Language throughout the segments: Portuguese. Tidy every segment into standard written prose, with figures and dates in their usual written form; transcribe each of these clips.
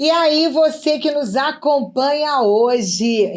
E aí, você que nos acompanha hoje,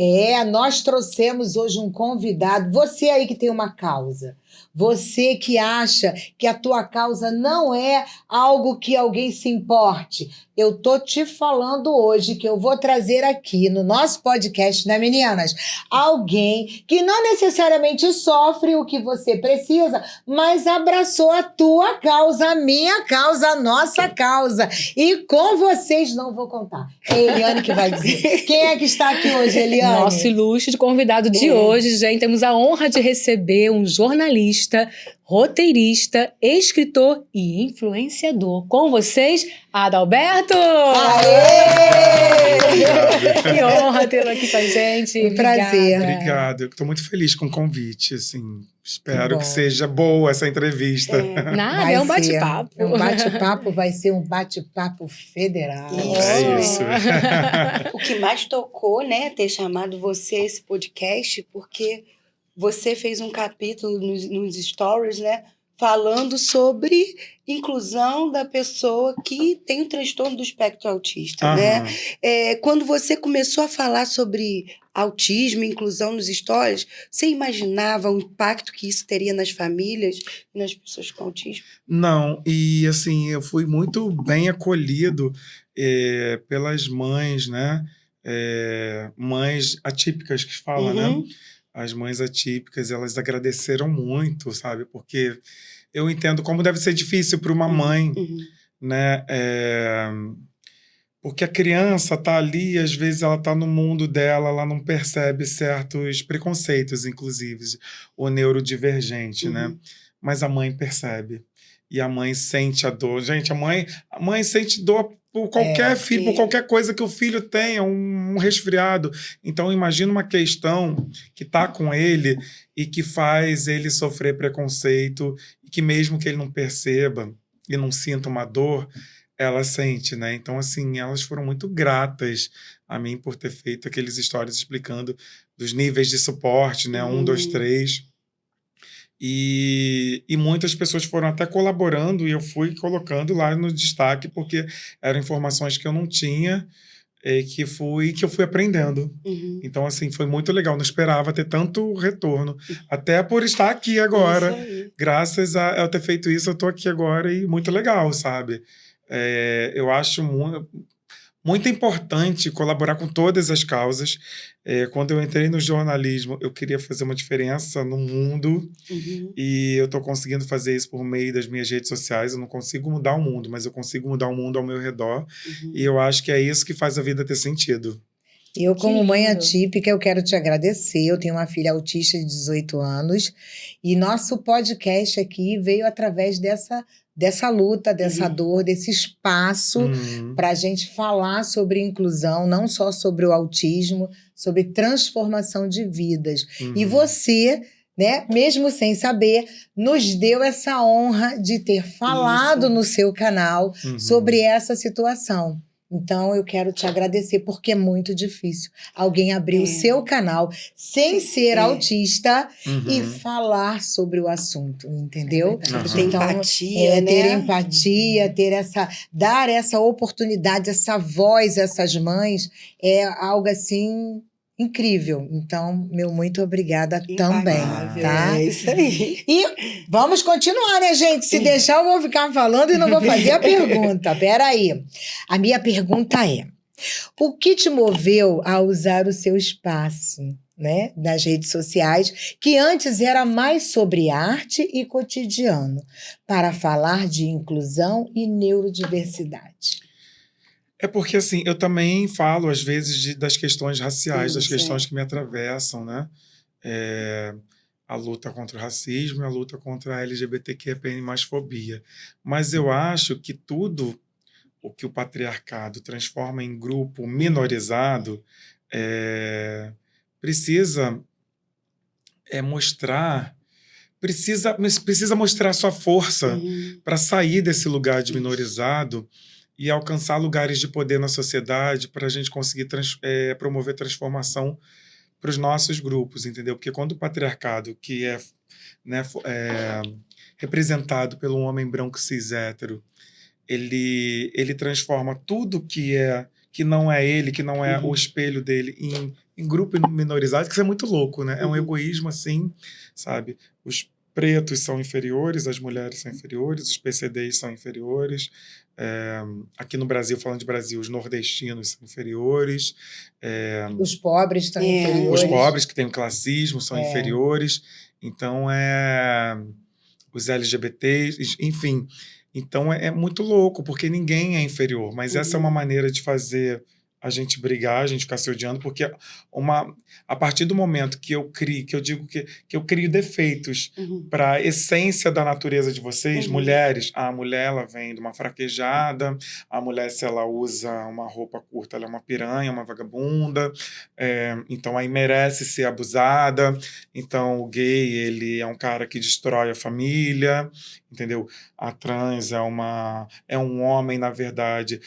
nós trouxemos hoje um convidado, você aí que tem uma causa, você que acha que a tua causa não é algo que alguém se importe, eu tô te falando hoje que eu vou trazer aqui no nosso podcast, né, meninas? Alguém que não necessariamente sofre o que você precisa, mas abraçou a tua causa, a minha causa, a nossa causa. E com vocês não vou contar. É a Eliane que vai dizer. Quem é que está aqui hoje, Eliane? Nosso ilustre convidado de hoje, gente. Temos a honra de receber um jornalista, roteirista, escritor e influenciador. Com vocês, Adalberto! Aê! Que honra tê-lo aqui com a gente. Um prazer. Obrigado. Eu estou muito feliz com o convite, assim. Espero que seja boa essa entrevista. Nada, é um bate-papo. Um bate-papo, vai ser um bate-papo federal. É isso. O que mais tocou, né, ter chamado você a esse podcast, porque você fez um capítulo nos stories, né, falando sobre inclusão da pessoa que tem o transtorno do espectro autista, né? Quando você começou a falar sobre autismo e inclusão nos stories, você imaginava o impacto que isso teria nas famílias e nas pessoas com autismo? Não, e assim, eu fui muito bem acolhido pelas mães, né? Mães atípicas que falam, né? As mães atípicas, elas agradeceram muito, sabe? Porque eu entendo como deve ser difícil para uma mãe, né? Porque a criança tá ali, às vezes ela tá no mundo dela, ela não percebe certos preconceitos, inclusive, o neurodivergente, né? Mas a mãe percebe. E a mãe sente a dor. Gente, a mãe sente dor por qualquer filho, por qualquer coisa que o filho tenha, um resfriado. Então, imagina uma questão que tá com ele e que faz ele sofrer preconceito, e que mesmo que ele não perceba e não sinta uma dor, ela sente, né? Então, assim, elas foram muito gratas a mim por ter feito aqueles stories explicando dos níveis de suporte, né? 1, 2, 3. E muitas pessoas foram até colaborando e eu fui colocando lá no destaque porque eram informações que eu não tinha que eu fui aprendendo. Então, assim, foi muito legal. Não esperava ter tanto retorno. Até por estar aqui agora. Graças a eu ter feito isso, eu tô aqui agora e muito legal, sabe? Eu acho muito importante colaborar com todas as causas. Quando eu entrei no jornalismo, eu queria fazer uma diferença no mundo e eu estou conseguindo fazer isso por meio das minhas redes sociais. Eu não consigo mudar o mundo, mas eu consigo mudar o mundo ao meu redor e eu acho que é isso que faz a vida ter sentido. Eu, como mãe atípica, eu quero te agradecer. Eu tenho uma filha autista de 18 anos e nosso podcast aqui veio através dessa luta, dessa dor, desse espaço para a gente falar sobre inclusão, não só sobre o autismo, sobre transformação de vidas. E você, né, mesmo sem saber, nos deu essa honra de ter falado no seu canal sobre essa situação. Então, eu quero te agradecer, porque é muito difícil alguém abrir o seu canal sem ser autista e falar sobre o assunto, entendeu? Ter empatia, né? Ter empatia, dar essa oportunidade, essa voz a essas mães, é algo assim incrível. Então, meu muito obrigada também, tá? É isso aí. E vamos continuar, né, gente? Se deixar, eu vou ficar falando e não vou fazer a pergunta. Peraí. A minha pergunta é: o que te moveu a usar o seu espaço, né, nas redes sociais, que antes era mais sobre arte e cotidiano, para falar de inclusão e neurodiversidade? É porque, assim, eu também falo, às vezes, das questões raciais, das questões que me atravessam, né? A luta contra o racismo e a luta contra a LGBTQIA+fobia. Mas eu acho que tudo o que o patriarcado transforma em grupo minorizado precisa mostrar sua força para sair desse lugar de minorizado e alcançar lugares de poder na sociedade para a gente conseguir promover transformação para os nossos grupos, entendeu? Porque quando o patriarcado, que é representado pelo homem branco cis hétero, ele transforma tudo que que não é ele, que não é o espelho dele em grupo minorizado, que isso é muito louco, né? É um egoísmo assim, sabe? Os pretos são inferiores, as mulheres são inferiores, os PCDs são inferiores. Aqui no Brasil, falando de Brasil, os nordestinos são inferiores. Os pobres estão inferiores. Os pobres que têm o classismo são inferiores. Então, os LGBTs, enfim. Então, é muito louco, porque ninguém é inferior. Mas essa é uma maneira de fazer a gente brigar, a gente ficar se odiando, porque a partir do momento que eu crio, que eu digo que eu crio defeitos para a essência da natureza de vocês, mulheres, a mulher ela vem de uma fraquejada, a mulher se ela usa uma roupa curta, ela é uma piranha, uma vagabunda, então aí merece ser abusada, então o gay ele é um cara que destrói a família, entendeu? A trans é um homem, na verdade,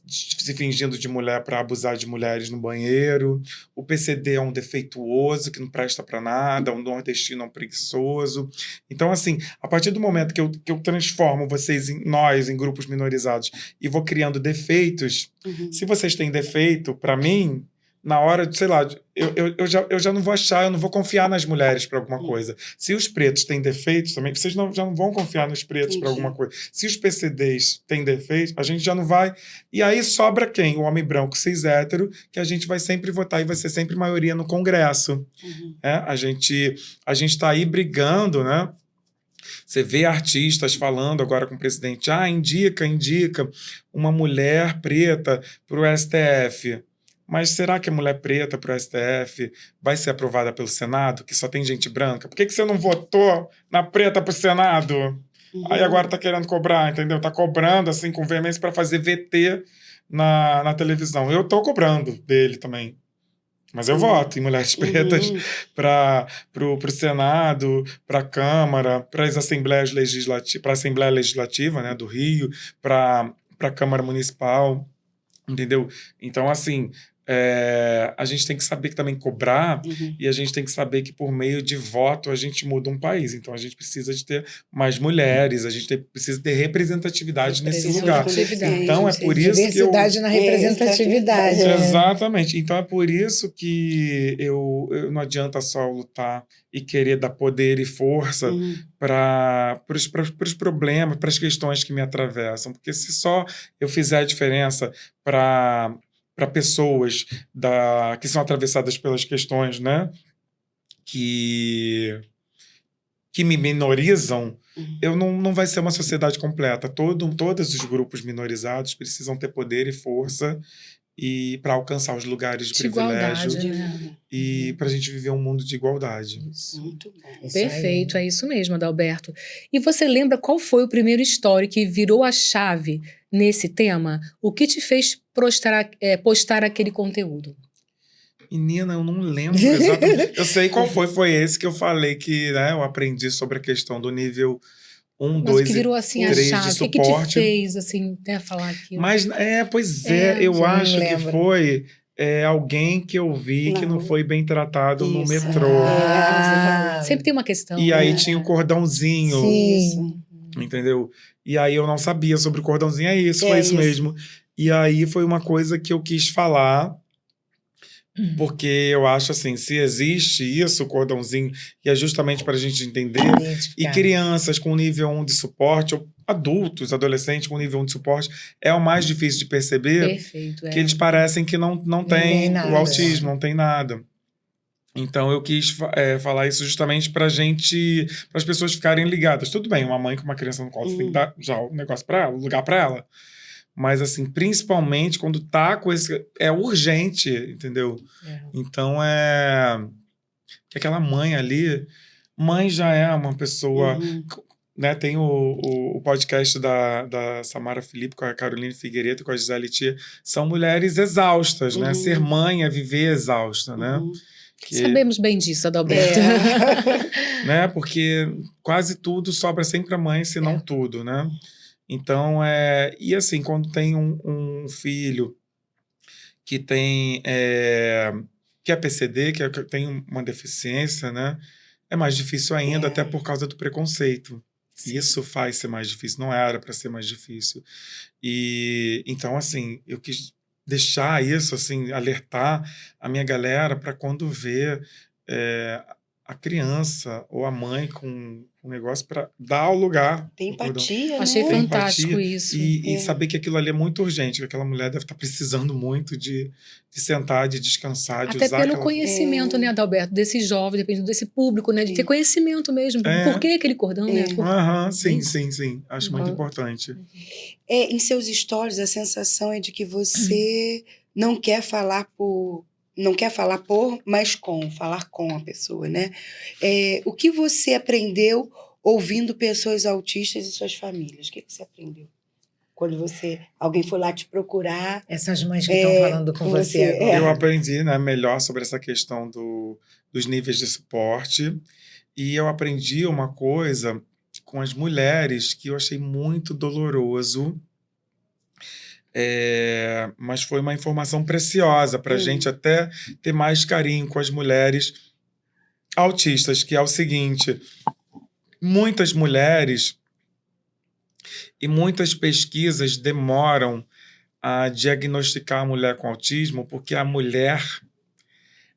se fingindo de mulher para abusar de mulheres no banheiro. O PCD é um defeituoso que não presta para nada, um nordestino é um preguiçoso. Então, assim, a partir do momento que eu transformo vocês, nós, em grupos minorizados e vou criando defeitos, se vocês têm defeito, para mim, na hora de, sei lá, eu já não vou achar, eu não vou confiar nas mulheres para alguma coisa. Se os pretos têm defeitos também, vocês já não vão confiar nos pretos para alguma coisa. Se os PCDs têm defeitos, a gente já não vai. E aí sobra quem? O homem branco cis hétero, que a gente vai sempre votar e vai ser sempre maioria no Congresso. A gente está aí brigando, né? Você vê artistas falando agora com o presidente, indica uma mulher preta para o STF. Mas será que a mulher preta para o STF vai ser aprovada pelo Senado, que só tem gente branca? Por que você não votou na preta para o Senado? Aí agora tá querendo cobrar, entendeu? Tá cobrando assim com veemência para fazer VT na televisão. Eu tô cobrando dele também. Mas eu voto em mulheres pretas para o Senado, para a Câmara, para as Assembleias Legislativas, para a Assembleia Legislativa, né, do Rio, para a Câmara Municipal, entendeu? Então, assim, a gente tem que saber que também cobrar e a gente tem que saber que por meio de voto a gente muda um país. Então a gente precisa de ter mais mulheres, a gente precisa ter representatividade nesse lugar. Então é por isso que diversidade na representatividade. Exatamente. Então é por isso que eu não adianta só lutar e querer dar poder e força para os problemas, para as questões que me atravessam. Porque se só eu fizer a diferença para pessoas que são atravessadas pelas questões, né, que me minorizam, não vai ser uma sociedade completa. Todos os grupos minorizados precisam ter poder e força para alcançar os lugares de privilégio, né? E para a gente viver um mundo de igualdade. Muito bom. Perfeito, é isso mesmo, Adalberto. E você lembra qual foi o primeiro story que virou a chave nesse tema? O que te fez postar aquele conteúdo? Menina, eu não lembro exatamente. Eu sei qual foi esse que eu falei que, né, eu aprendi sobre a questão do nível 1, 2 que virou assim a 3 chave, de suporte. O que te fez, assim, até falar aquilo? Mas, eu acho que foi alguém que eu vi que não foi bem tratado no metrô. Sempre tem uma questão. E aí tinha o cordãozinho. Sim. Entendeu? E aí eu não sabia sobre o cordãozinho. Foi isso mesmo. E aí foi uma coisa que eu quis falar, porque eu acho assim, se existe isso, o cordãozinho, e é justamente para a gente entender, e crianças com nível 1 de suporte, ou adultos, adolescentes com nível 1 de suporte, é o mais difícil de perceber. Perfeito, que eles parecem que não tem o autismo, não tem nada. Então eu quis falar isso justamente para as pessoas ficarem ligadas. Tudo bem, uma mãe com uma criança no colo, você tem que dar já o negócio para ela, o lugar para ela. Mas, assim, principalmente quando tá com esse... É urgente, entendeu? Então, que aquela mãe ali... Mãe já é uma pessoa... Né, tem o podcast da Samara Felipe com a Caroline Figueiredo, com a Gisele Tia. São mulheres exaustas, né? Ser mãe é viver exausta, né? Sabemos bem disso, Adalberto. Né? Porque quase tudo sobra sempre a mãe, se não tudo, né? Então, e assim, quando tem um filho que tem, que é PCD, que tem uma deficiência, né? É mais difícil ainda, até por causa do preconceito. Isso faz ser mais difícil, não era para ser mais difícil. E então, assim, eu quis deixar isso, assim, alertar a minha galera para quando vê a criança ou a mãe com um negócio para dar o lugar. Tem empatia, Achei né? Tem fantástico empatia isso. e saber que aquilo ali é muito urgente, que aquela mulher deve estar precisando muito de sentar, de descansar, de Até usar pelo aquela... conhecimento, né, Adalberto, desse jovem, dependendo desse público, né, de ter Sim. conhecimento mesmo. Por que aquele cordão, né? Aham, sim. Acho muito importante. Em seus stories, a sensação é de que você não quer falar por, mas falar com a pessoa, né? O que você aprendeu ouvindo pessoas autistas e suas famílias? O que você aprendeu? Quando alguém foi lá te procurar. Essas mães que estão falando com você agora. Eu aprendi, né, melhor sobre essa questão dos níveis de suporte. E eu aprendi uma coisa com as mulheres que eu achei muito doloroso. Mas foi uma informação preciosa para a gente até ter mais carinho com as mulheres autistas, que é o seguinte: muitas mulheres e muitas pesquisas demoram a diagnosticar a mulher com autismo, porque a mulher,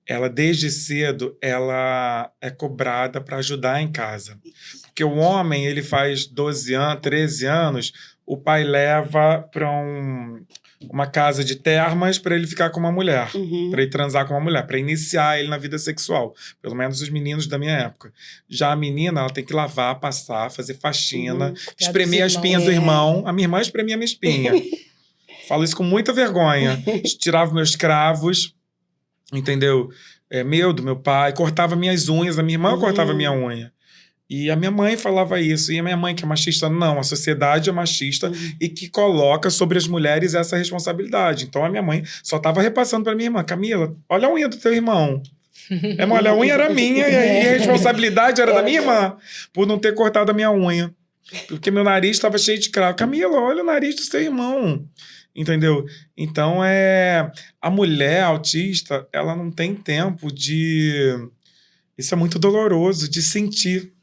ela desde cedo, ela é cobrada para ajudar em casa. Porque o homem, ele faz 12 anos, 13 anos, o pai leva para uma casa de termas para ele ficar com uma mulher, para ele transar com uma mulher, para iniciar ele na vida sexual. Pelo menos os meninos da minha época. Já a menina, ela tem que lavar, passar, fazer faxina, espremer a espinha do irmão. A minha irmã espremia a minha espinha. Falo isso com muita vergonha. Tirava meus cravos, entendeu? Do meu pai, cortava minhas unhas, a minha irmã cortava minha unha. E a minha mãe falava isso. E a minha mãe, que é machista, não. A sociedade é machista e que coloca sobre as mulheres essa responsabilidade. Então, a minha mãe só estava repassando para minha irmã: Camila, olha a unha do teu irmão. Olha, a unha era minha e aí a responsabilidade era da minha irmã por não ter cortado a minha unha. Porque meu nariz estava cheio de cravo. Camila, olha o nariz do seu irmão. Entendeu? Então, a mulher autista, ela não tem tempo de... Isso é muito doloroso, de sentir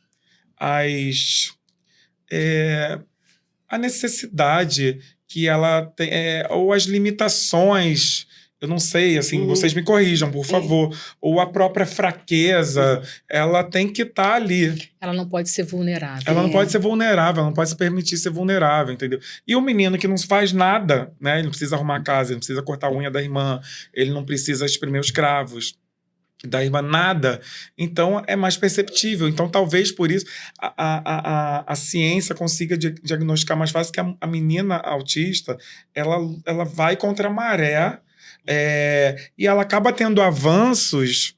a necessidade que ela tem, ou as limitações, eu não sei, assim, vocês me corrijam, por favor, ou a própria fraqueza, ela tem que estar ali. Ela não pode ser vulnerável. Ela não pode ser vulnerável, ela não pode se permitir ser vulnerável, entendeu? E o menino que não faz nada, né? Ele não precisa arrumar a casa, ele não precisa cortar a unha da irmã, ele não precisa espremer os cravos da irmã, nada. Então, é mais perceptível. Então, talvez por isso a ciência consiga diagnosticar mais fácil que a menina autista, ela vai contra a maré, e ela acaba tendo avanços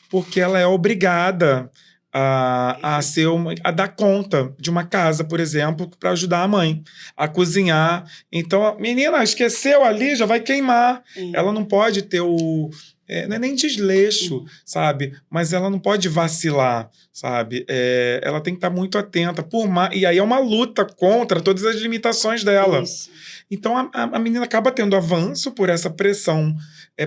porque ela é obrigada a dar conta de uma casa, por exemplo, para ajudar a mãe a cozinhar. Então, a menina esqueceu ali, já vai queimar. Ela não pode ter não é nem desleixo, sabe? Mas ela não pode vacilar, sabe? Ela tem que estar muito atenta. E aí é uma luta contra todas as limitações dela. Isso. Então a menina acaba tendo avanço por essa pressão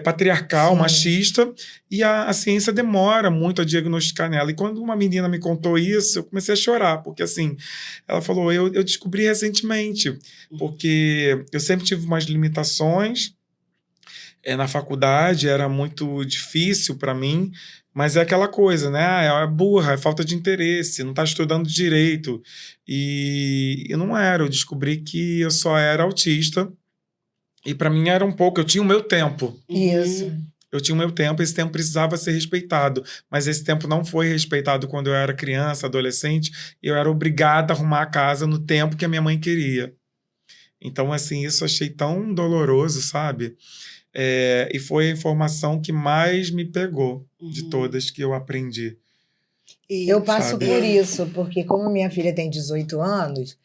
patriarcal, machista, e a ciência demora muito a diagnosticar nela. E quando uma menina me contou isso, eu comecei a chorar, porque assim, ela falou, eu descobri recentemente, porque eu sempre tive umas limitações, na faculdade era muito difícil para mim, mas é aquela coisa, né? É burra, é falta de interesse, não está estudando direito. E eu não era, eu descobri que eu só era autista. E para mim era um pouco, eu tinha o meu tempo. Isso. Eu tinha o meu tempo, esse tempo precisava ser respeitado. Mas esse tempo não foi respeitado quando eu era criança, adolescente. Eu era obrigada a arrumar a casa no tempo que a minha mãe queria. Então, assim, isso eu achei tão doloroso, sabe? E foi a informação que mais me pegou de todas que eu aprendi. Eu passo por isso, porque como minha filha tem 18 anos,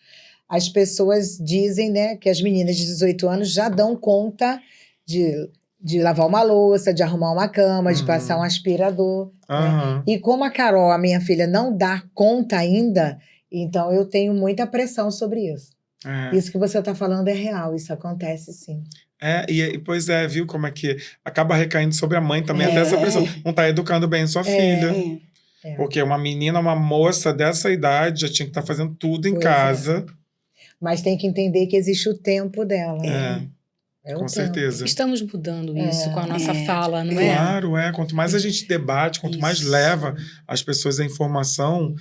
as pessoas dizem, né, que as meninas de 18 anos já dão conta de lavar uma louça, de arrumar uma cama, de passar um aspirador. Né? E como a Carol, a minha filha, não dá conta ainda, então eu tenho muita pressão sobre isso. Isso que você está falando é real, isso acontece sim. Pois viu como é que acaba recaindo sobre a mãe também, até essa pressão. Não está educando bem sua filha. Porque uma menina, uma moça dessa idade, já tinha que estar fazendo tudo em casa. Mas tem que entender que existe o tempo dela. É o Com tempo. certeza. Estamos mudando isso com a nossa fala, não é? Claro, Quanto mais a gente debate, quanto mais Isso. leva as pessoas à informação,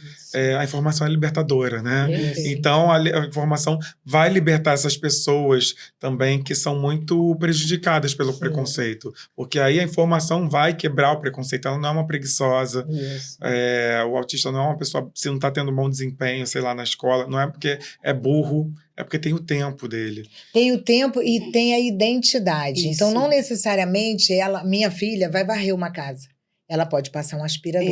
a informação é libertadora, né? Perfeito. Então, a informação vai libertar essas pessoas também que são muito prejudicadas pelo preconceito. Porque aí a informação vai quebrar o preconceito. Ela não é uma preguiçosa. Isso. O autista não é uma pessoa, se não está tendo bom desempenho, sei lá, na escola, não é porque é burro, é porque tem o tempo dele. Tem o tempo e tem a identidade. Isso. Então, não necessariamente minha filha vai varrer uma casa. Ela pode passar um aspirador.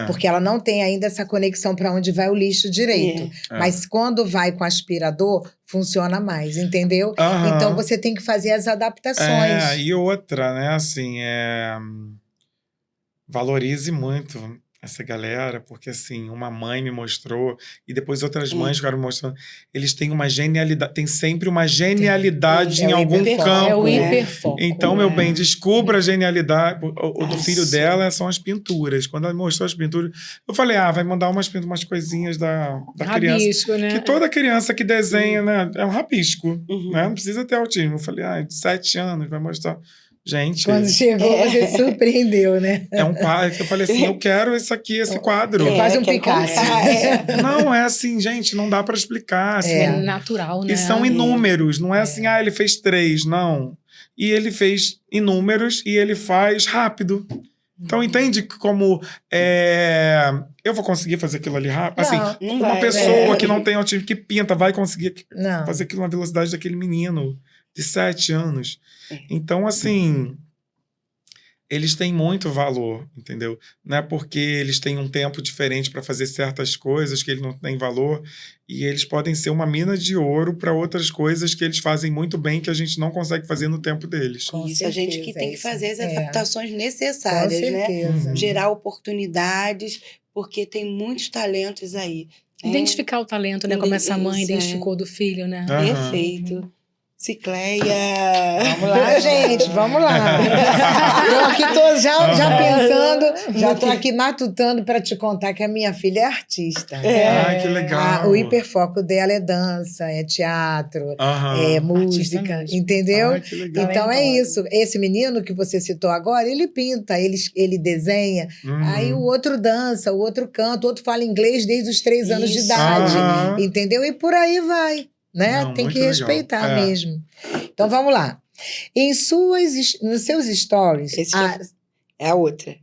Porque ela não tem ainda essa conexão para onde vai o lixo direito. Mas quando vai com aspirador, funciona mais, entendeu? Então, você tem que fazer as adaptações. E outra, né, assim, valorize muito essa galera, porque assim, uma mãe me mostrou, e depois outras mães ficaram mostrando, eles têm uma genialidade, tem sempre uma genialidade em algum campo. É o hiperfoco. Então, meu bem, descubra a genialidade. O do filho dela são as pinturas. Quando ela mostrou as pinturas, eu falei, vai mandar umas coisinhas da criança. Rabisco, né? Que toda criança que desenha, né, é um rabisco, né? Não precisa ter autismo. Eu falei, de 7 anos, vai mostrar... Gente... Quando chegou, você surpreendeu, né? É um quadro. Eu falei assim, eu quero esse quadro. Quase um Picasso. Não, é assim, gente, não dá para explicar. Assim, É natural, né? E são inúmeros. Não é assim, ele fez 3, não. E ele fez inúmeros e ele faz rápido. Então, entende como eu vou conseguir fazer aquilo ali rápido? Assim, não uma vai, pessoa que não tem autismo, que pinta, vai conseguir Não. fazer aquilo na velocidade daquele menino de 7 anos. Então, assim, eles têm muito valor, entendeu? Não é porque eles têm um tempo diferente para fazer certas coisas que eles não têm valor, e eles podem ser uma mina de ouro para outras coisas que eles fazem muito bem que a gente não consegue fazer no tempo deles. Com Isso, a gente que certeza, tem que fazer as adaptações Com necessárias, né? certeza. Gerar oportunidades, porque tem muitos talentos aí. Identificar o talento, né? Como essa mãe Isso, identificou do filho, né? Perfeito. Cicleia. Vamos lá, gente, vamos lá. Eu aqui tô já pensando, já tô aqui matutando para te contar que a minha filha é artista. Que legal. O hiperfoco dela é dança, é teatro, é música, entendeu? Que legal. Então é isso. Esse menino que você citou agora, ele pinta, ele desenha, aí o outro dança, o outro canta, o outro fala inglês desde os 3 anos de idade, entendeu? E por aí vai. Né? Não, tem que muito respeitar legal. mesmo. Então vamos lá. Nos seus stories. Esse é a outra.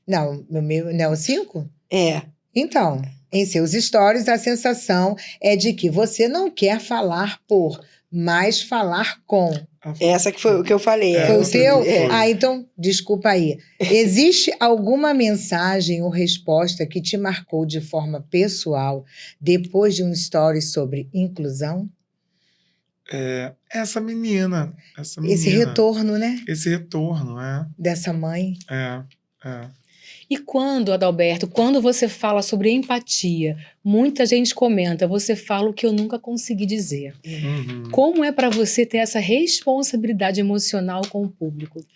Não, no meu, não é o 5? É. Então, em seus stories, a sensação é de que você não quer falar por, mas falar com. Essa que foi o que eu falei. Foi o teu? Foi. Então, desculpa aí. Existe alguma mensagem ou resposta que te marcou de forma pessoal depois de um story sobre inclusão? Essa menina. Esse retorno, né? Esse retorno, Dessa mãe. E quando, Adalberto, quando você fala sobre empatia, muita gente comenta, você fala o que eu nunca consegui dizer. Uhum. Como é para você ter essa responsabilidade emocional com o público?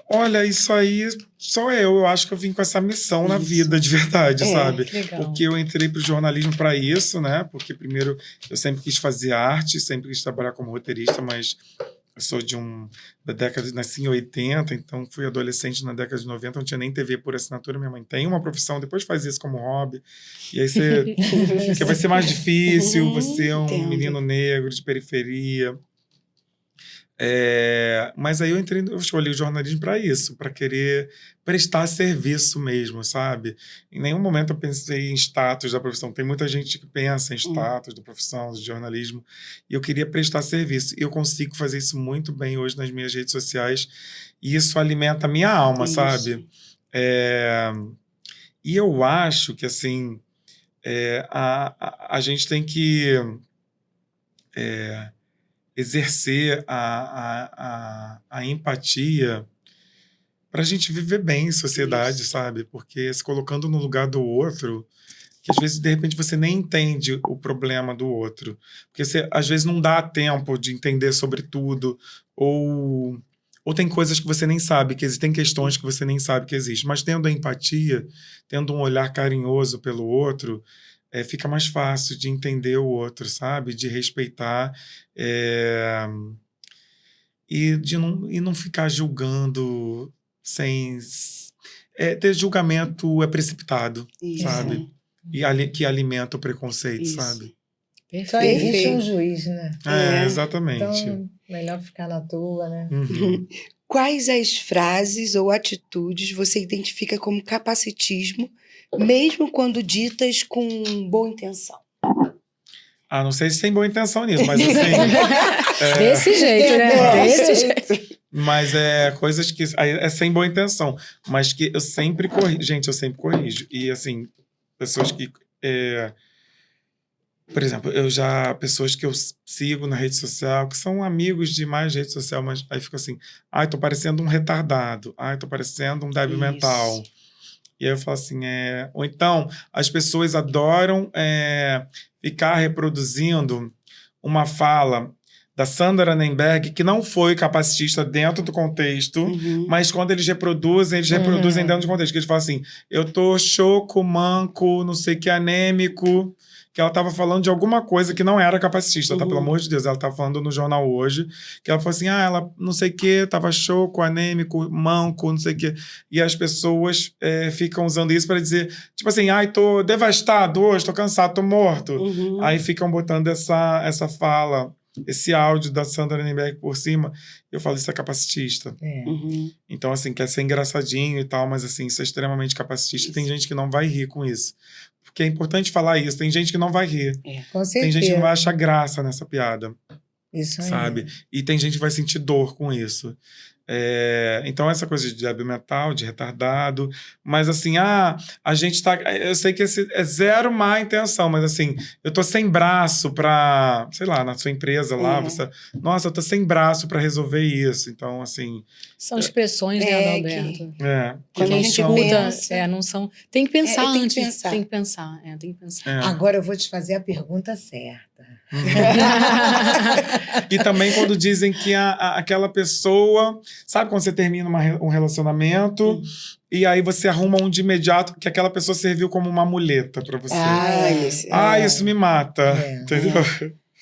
Olha, isso aí, só eu acho que eu vim com essa missão na vida, de verdade, sabe? Legal. Porque eu entrei pro jornalismo para isso, né? Porque primeiro eu sempre quis fazer arte, sempre quis trabalhar como roteirista, mas eu sou da década, nasci em 80, então fui adolescente na década de 90, não tinha nem TV por assinatura, minha mãe tem uma profissão, depois faz isso como hobby, e aí porque vai ser mais difícil, você é um menino negro de periferia. Mas aí eu escolhi o jornalismo para isso, para querer prestar serviço mesmo, sabe? Em nenhum momento eu pensei em status da profissão. Tem muita gente que pensa em status da profissão, de jornalismo, e eu queria prestar serviço. E eu consigo fazer isso muito bem hoje nas minhas redes sociais, e isso alimenta a minha alma, sabe? E eu acho que, assim, a gente tem que exercer a empatia para a gente viver bem em sociedade, sabe? Porque se colocando no lugar do outro, que às vezes, de repente, você nem entende o problema do outro. Porque você, às vezes, não dá tempo de entender sobre tudo, ou tem coisas que você nem sabe que existem, questões que você nem sabe que existem. Mas tendo a empatia, tendo um olhar carinhoso pelo outro, fica mais fácil de entender o outro, sabe? De respeitar. e não ficar julgando sem... ter julgamento precipitado, Isso. sabe? E que alimenta o preconceito, Isso. sabe? Só existe Perfeito. um juiz, né? Exatamente. Então, melhor ficar na tua, né? Uhum. Quais as frases ou atitudes você identifica como capacitismo, mesmo quando ditas com boa intenção? Não sei se tem boa intenção nisso, mas assim... Desse jeito, né? Desse jeito. Mas coisas que... É sem boa intenção. Mas que eu sempre corrijo. Gente, eu sempre corrijo. E, assim, pessoas que... Por exemplo, pessoas que eu sigo na rede social, que são amigos de mais rede social, mas aí fica assim, tô parecendo um retardado, tô parecendo um débil mental. E aí eu falo assim, ou então, as pessoas adoram ficar reproduzindo uma fala da Sandra Nemberg, que não foi capacitista dentro do contexto, mas quando eles reproduzem dentro do contexto. Que eles falam assim, eu tô choco, manco, não sei o que, anêmico... que ela estava falando de alguma coisa que não era capacitista, tá? Pelo amor de Deus. Ela estava falando no jornal hoje, que ela falou assim, ela não sei o que, estava choco, anêmico, manco, não sei o que. E as pessoas ficam usando isso para dizer, tipo assim, tô devastado hoje, tô cansado, tô morto. Aí ficam botando essa fala, esse áudio da Sandra Nemberg por cima. Eu falo, isso é capacitista. Então, assim, quer ser engraçadinho e tal, mas assim, isso é extremamente capacitista. Isso. Tem gente que não vai rir com isso. Porque é importante falar isso. Tem gente que não vai rir. Com certeza. Tem gente que não vai achar graça nessa piada. Isso aí. Sabe? E tem gente que vai sentir dor com isso. Então, essa coisa de débil mental, de retardado. Mas assim, a gente tá... Eu sei que esse é zero má intenção, mas assim, eu tô sem braço pra... Sei lá, na sua empresa lá, você... Nossa, eu tô sem braço pra resolver isso. Então, assim... São expressões, né, Adalberto? Que quem não são... escuta, não são... Tem que pensar antes. Tem que pensar. Tem que pensar. Agora eu vou te fazer a pergunta certa. E também quando dizem que aquela pessoa... Sabe quando você termina um relacionamento e aí você arruma um de imediato que aquela pessoa serviu como uma muleta pra você? Isso me mata. Entendeu?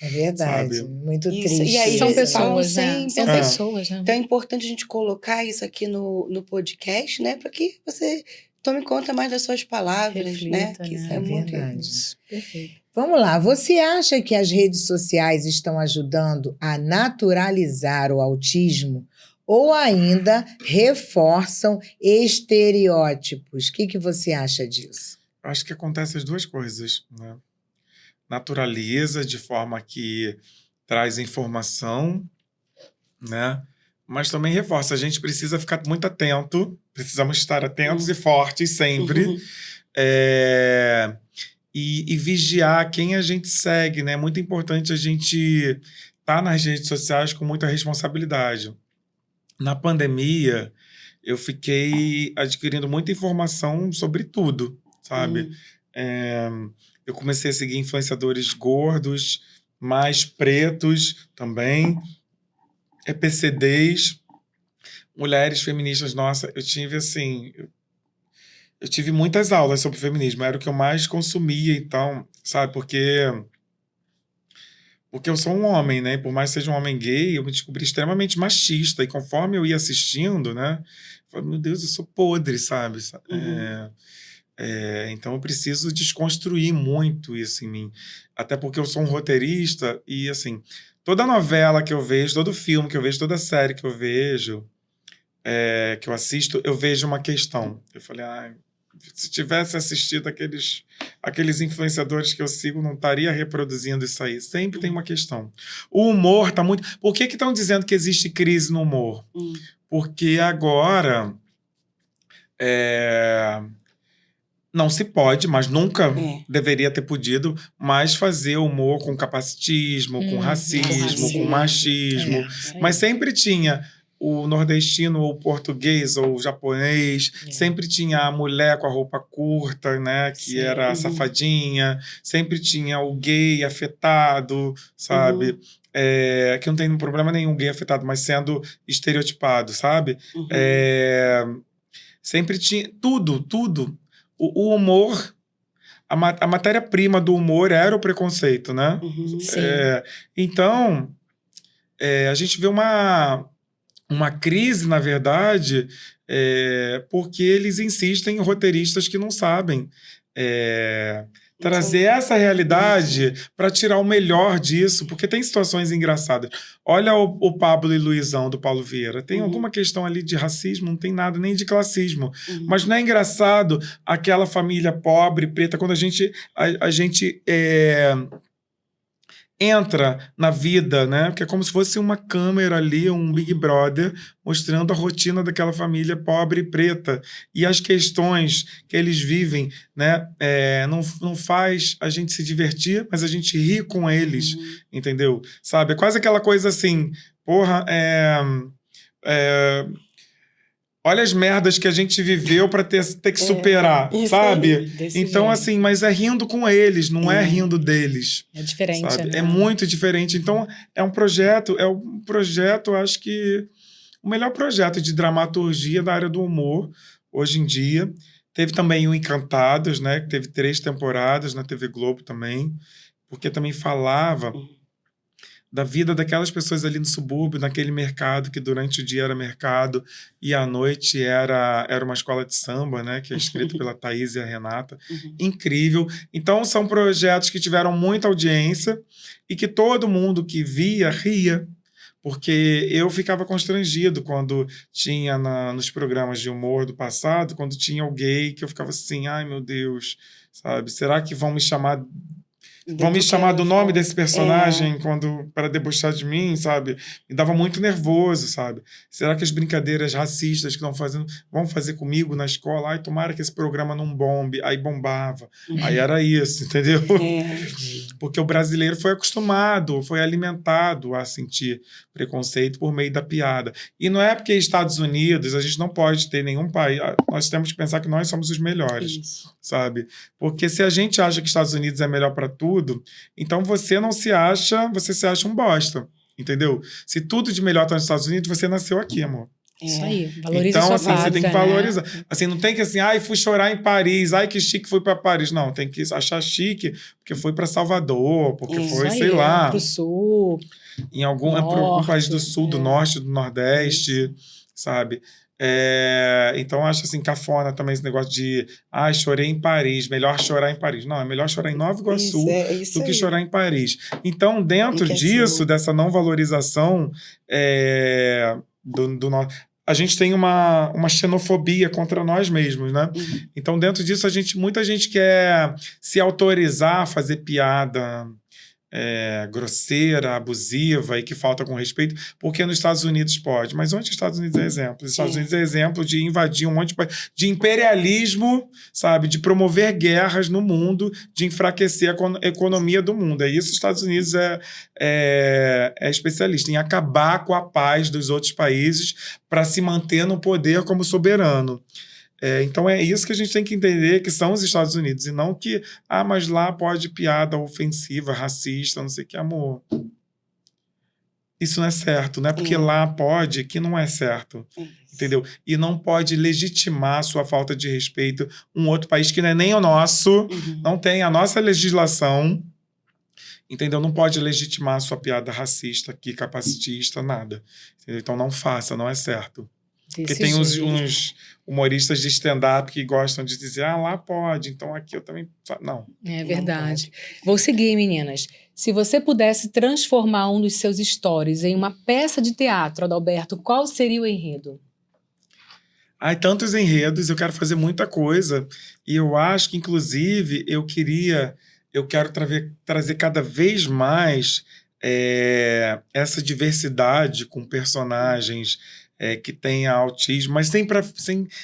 É verdade. Sabe? Muito triste. E aí, são pessoas, né? São pessoas, né? Então é importante a gente colocar isso aqui no podcast, né? Para que você tome conta mais das suas palavras, Reflita, né? Que isso é muito verdade. Perfeito. Vamos lá. Você acha que as redes sociais estão ajudando a naturalizar o autismo ou ainda reforçam estereótipos? O que você acha disso? Acho que acontece as duas coisas, né? Naturaliza de forma que traz informação, né? Mas também reforça. A gente precisa ficar muito atento, precisamos estar atentos e fortes sempre. E vigiar quem a gente segue, né? É muito importante a gente estar nas redes sociais com muita responsabilidade. Na pandemia, eu fiquei adquirindo muita informação sobre tudo, sabe? Eu comecei a seguir influenciadores gordos, mais pretos também, PCDs, mulheres feministas. Nossa, eu tive assim... Eu tive muitas aulas sobre feminismo, era o que eu mais consumia, então, sabe? Porque eu sou um homem, né? Por mais que seja um homem gay, eu me descobri extremamente machista. E conforme eu ia assistindo, né? Eu falei, meu Deus, eu sou podre, sabe? Então eu preciso desconstruir muito isso em mim. Até porque eu sou um roteirista e, assim, toda novela que eu vejo, todo filme que eu vejo, toda série que eu vejo, que eu assisto, eu vejo uma questão. Eu falei, se tivesse assistido aqueles influenciadores que eu sigo, não estaria reproduzindo isso aí. Sempre tem uma questão. O humor tá muito... Por que estão dizendo que existe crise no humor? Porque agora... Não se pode, mas nunca deveria ter podido, mais fazer humor com capacitismo, com racismo, com machismo. Mas sempre tinha o nordestino ou o português ou o japonês, sempre tinha a mulher com a roupa curta, né, que era a safadinha, sempre tinha o gay afetado, sabe? Que não tem problema nenhum gay afetado, mas sendo estereotipado, sabe? Sempre tinha tudo. O humor, a matéria-prima do humor era o preconceito, né? Então, a gente vê uma uma crise, na verdade, porque eles insistem em roteiristas que não sabem trazer essa realidade para tirar o melhor disso, porque tem situações engraçadas. Olha o Pablo e Luizão, do Paulo Vieira. Tem alguma questão ali de racismo, não tem nada, nem de classismo. Mas não é engraçado aquela família pobre, preta, quando a gente entra na vida, né? Porque é como se fosse uma câmera ali, um Big Brother, mostrando a rotina daquela família pobre e preta. E as questões que eles vivem, né? Não faz a gente se divertir, mas a gente ri com eles, entendeu? Sabe? É quase aquela coisa assim, porra, olha as merdas que a gente viveu para ter que superar, sabe? Aí, então, jeito. assim, mas é rindo com eles, não é rindo deles. É diferente, sabe? né? É muito diferente. Então, é um projeto, acho que o melhor projeto de dramaturgia da área do humor, hoje em dia. Teve também o Encantados, né? Que teve 3 temporadas na TV Globo também, porque também falava da vida daquelas pessoas ali no subúrbio, naquele mercado que durante o dia era mercado e à noite era uma escola de samba, né? Que é escrito pela Thaís e a Renata. Incrível. Então, são projetos que tiveram muita audiência e que todo mundo que via, ria. Porque eu ficava constrangido quando tinha nos programas de humor do passado, quando tinha o gay, que eu ficava assim, ai meu Deus, sabe? Será que vão me chamar... Vão me chamar do nome desse personagem para debochar de mim, sabe? Me dava muito nervoso, sabe? Será que as brincadeiras racistas que estão fazendo vão fazer comigo na escola? Ai, tomara que esse programa não bombe. Aí bombava. Aí era isso, entendeu? Porque o brasileiro foi acostumado, foi alimentado a sentir preconceito por meio da piada. E não é porque Estados Unidos, a gente não pode ter nenhum país... Nós temos que pensar que nós somos os melhores, sabe? Porque se a gente acha que Estados Unidos é melhor para tudo, então você se acha um bosta, entendeu? Se tudo de melhor está nos Estados Unidos, você nasceu aqui, amor. Isso aí, valoriza então, sua assim, pátria, você tem que valorizar. Né? Assim, não tem que assim, ai, fui chorar em Paris, ai, que chique, fui para Paris. Não, tem que achar chique, porque foi para Salvador, porque foi, sei lá. Pro sul. Em algum país do sul, do norte, do nordeste, sabe? Então, eu acho assim, cafona também esse negócio de chorei em Paris, melhor chorar em Paris. Não, é melhor chorar em Nova Iguaçu do que chorar em Paris. Então, dentro disso, dessa não valorização a gente tem uma xenofobia contra nós mesmos, né? Então, dentro disso, muita gente quer se autorizar a fazer piada grosseira, abusiva e que falta com respeito, porque nos Estados Unidos pode. Mas onde os Estados Unidos é exemplo? Os Estados Unidos é exemplo de invadir um monte de imperialismo, sabe? De promover guerras no mundo, de enfraquecer a economia do mundo. É isso que os Estados Unidos é especialista, em acabar com a paz dos outros países para se manter no poder como soberano. Então é isso que a gente tem que entender, que são os Estados Unidos, e não que, mas lá pode piada ofensiva, racista, não sei o que, amor. Isso não é certo, não é porque lá pode que não é certo, entendeu? E não pode legitimar sua falta de respeito um outro país que não é nem o nosso, não tem a nossa legislação, entendeu? Não pode legitimar sua piada racista aqui, capacitista, nada. Entendeu? Então não faça, não é certo. Porque tem uns humoristas de stand-up que gostam de dizer, lá pode, então aqui eu também... Não. É verdade. Vou seguir, meninas. Se você pudesse transformar um dos seus stories em uma peça de teatro, Adalberto, qual seria o enredo? Tantos enredos, eu quero fazer muita coisa. E eu acho que, inclusive, eu quero trazer cada vez mais essa diversidade com personagens que tenha autismo, mas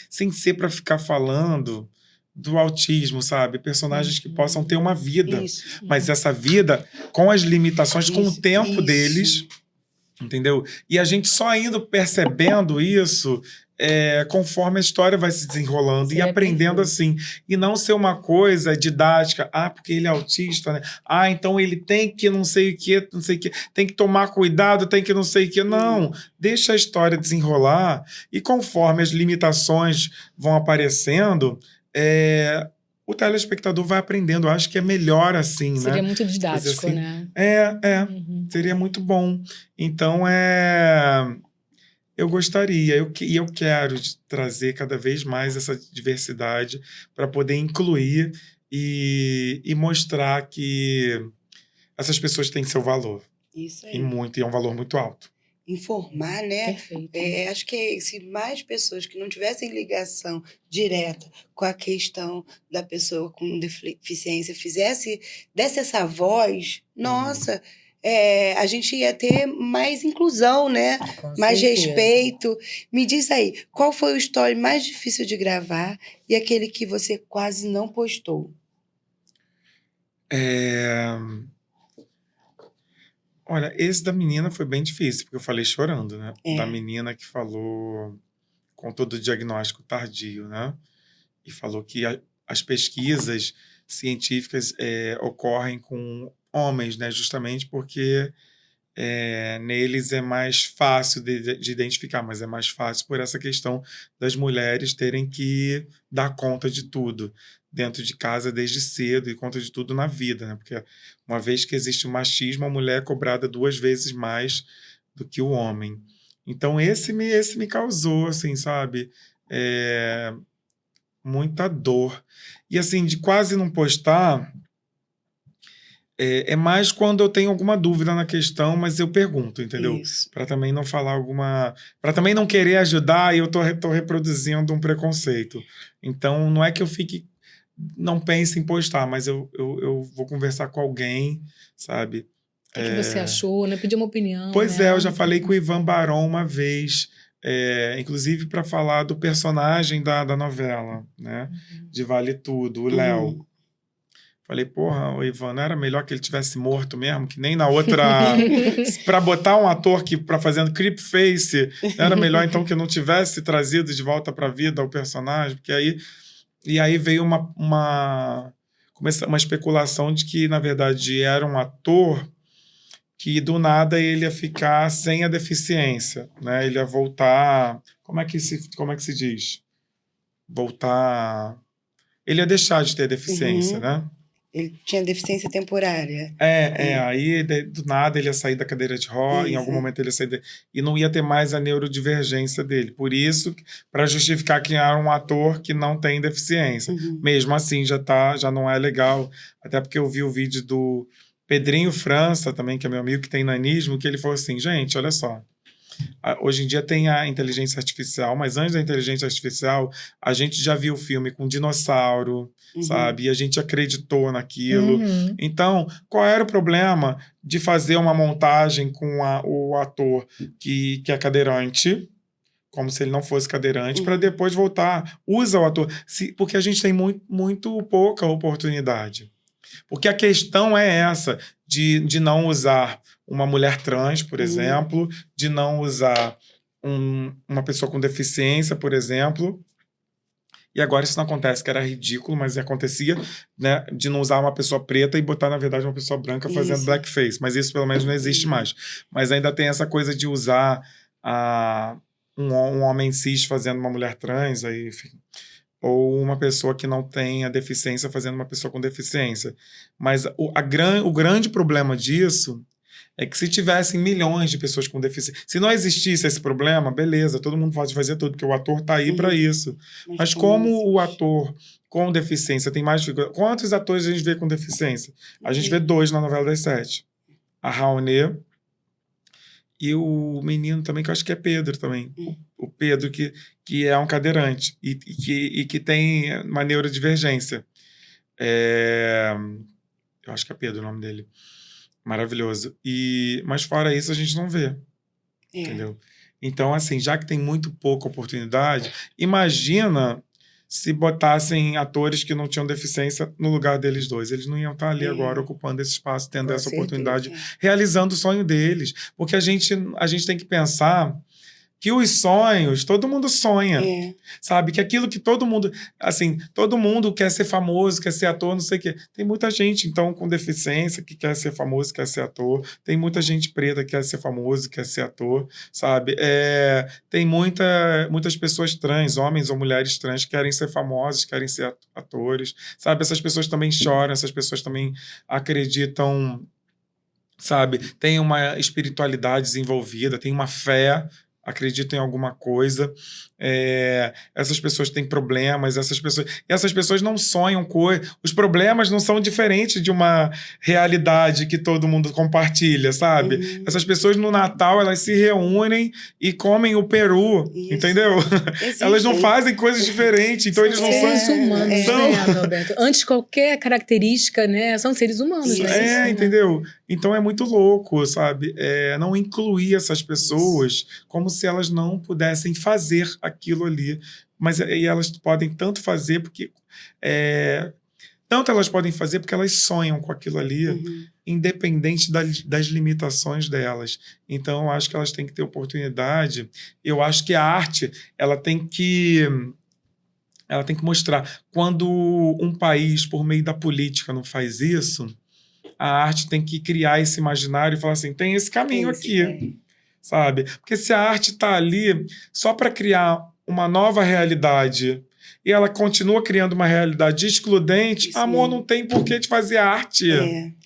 sem ser para ficar falando do autismo, sabe? Personagens que possam ter uma vida, mas essa vida com as limitações, com o tempo deles, entendeu? E a gente só indo percebendo isso conforme a história vai se desenrolando e aprendendo assim. E não ser uma coisa didática, porque ele é autista, né? Então ele tem que não sei o que, tem que tomar cuidado, tem que não sei o que. Não, deixa a história desenrolar e conforme as limitações vão aparecendo, o telespectador vai aprendendo. Eu acho que é melhor assim, Seria né? muito didático, assim, né? Seria muito bom. Então, Eu gostaria, e eu quero trazer cada vez mais essa diversidade para poder incluir e mostrar que essas pessoas têm seu valor. Isso E aí. muito, e é um valor muito alto. Informar, né? Perfeito. Acho que se mais pessoas que não tivessem ligação direta com a questão da pessoa com deficiência desse essa voz, nossa, a gente ia ter mais inclusão, né? Com Mais certeza. respeito. Me diz aí, qual foi o story mais difícil de gravar e aquele que você quase não postou? Olha, esse da menina foi bem difícil, porque eu falei chorando, né? É. Da menina que falou com todo o diagnóstico tardio, né? E falou que as pesquisas científicas ocorrem com homens, né? Justamente porque neles é mais fácil de identificar, mas é mais fácil por essa questão das mulheres terem que dar conta de tudo dentro de casa desde cedo e conta de tudo na vida, né? Porque uma vez que existe o machismo, a mulher é cobrada 2 vezes mais do que o homem. Então esse me causou, assim, sabe, muita dor. E assim, de quase não postar, é mais quando eu tenho alguma dúvida na questão, mas eu pergunto, entendeu? Isso. Para também não falar alguma... Para também não querer ajudar e eu tô reproduzindo um preconceito. Então, não é que eu fique... Não pense em postar, mas eu vou conversar com alguém, sabe? O que você achou, né? Pedir uma opinião. Pois né? eu já falei com o Ivan Barão uma vez, inclusive para falar do personagem da novela, né? De Vale Tudo, o Léo. Falei, porra, o Ivan, não era melhor que ele tivesse morto mesmo? Que nem na outra... Para botar um ator para fazendo creep face, não era melhor então que não tivesse trazido de volta para a vida o personagem? Porque aí... E aí veio uma especulação de que, na verdade, era um ator que, do nada, ele ia ficar sem a deficiência, né? Ele ia voltar... Como é que se diz? Voltar... Ele ia deixar de ter deficiência, né? Ele tinha deficiência temporária. Aí do nada ele ia sair da cadeira de roda, em algum momento ele ia sair e não ia ter mais a neurodivergência dele. Por isso, para justificar que era um ator que não tem deficiência. Mesmo assim, já não é legal. Até porque eu vi o vídeo do Pedrinho França, também, que é meu amigo, que tem nanismo, que ele falou assim, gente, olha só, hoje em dia tem a inteligência artificial, mas antes da inteligência artificial, a gente já viu filme com dinossauro, sabe? E a gente acreditou naquilo. Então, qual era o problema de fazer uma montagem com o ator que é cadeirante, como se ele não fosse cadeirante, para depois voltar? Usa o ator. Porque a gente tem muito pouca oportunidade. Porque a questão é essa, de não usar uma mulher trans, por exemplo, de não usar uma pessoa com deficiência, por exemplo. E agora isso não acontece, que era ridículo, mas acontecia, né, de não usar uma pessoa preta e botar, na verdade, uma pessoa branca fazendo blackface. Mas isso, pelo menos, não existe mais. Mas ainda tem essa coisa de usar um homem cis fazendo uma mulher trans, aí, enfim. Ou uma pessoa que não tenha deficiência fazendo uma pessoa com deficiência. Mas o grande problema disso é que se tivessem milhões de pessoas com deficiência... Se não existisse esse problema, beleza, todo mundo pode fazer tudo, porque o ator está aí para isso. Mas como o ator com deficiência tem mais... Quantos atores a gente vê com deficiência? A gente vê 2 na novela das 7. A Raoni e o menino também, que eu acho que é Pedro também. O Pedro, que é um cadeirante e que tem uma neurodivergência. Eu acho que é Pedro o nome dele. Maravilhoso. Mas fora isso, a gente não vê. Entendeu? Então, assim, já que tem muito pouca oportunidade, imagina se botassem atores que não tinham deficiência no lugar deles 2. Eles não iam estar ali agora ocupando esse espaço, tendo essa oportunidade, realizando o sonho deles. Porque a gente tem que pensar que os sonhos, todo mundo sonha, sabe? Que aquilo que todo mundo, assim, todo mundo quer ser famoso, quer ser ator, não sei o quê. Tem muita gente, então, com deficiência que quer ser famoso, quer ser ator. Tem muita gente preta que quer ser famoso, quer ser ator, sabe? Tem muitas pessoas trans, homens ou mulheres trans, que querem ser famosos, querem ser atores, sabe? Essas pessoas também choram, essas pessoas também acreditam, sabe? Tem uma espiritualidade desenvolvida, tem uma fé acreditam em alguma coisa. Essas pessoas têm problemas, essas pessoas não sonham os problemas não são diferentes de uma realidade que todo mundo compartilha, sabe? Essas pessoas no Natal, elas se reúnem e comem o peru, entendeu? Elas não fazem coisas diferentes, então eles não são seres humanos, né, Adalberto? Antes de qualquer característica, né, são seres humanos. Né? Entendeu? Então é muito louco, sabe? Não incluir essas pessoas como se elas não pudessem fazer aquilo ali. Mas e elas podem tanto fazer porque... tanto elas podem fazer porque elas sonham com aquilo ali, independente das limitações delas. Então, eu acho que elas têm que ter oportunidade. Eu acho que a arte, ela tem que mostrar. Quando um país, por meio da política, não faz isso, a arte tem que criar esse imaginário e falar assim, tem esse caminho aqui, sabe? Porque se a arte está ali só para criar uma nova realidade e ela continua criando uma realidade excludente, amor, não tem por que te fazer arte.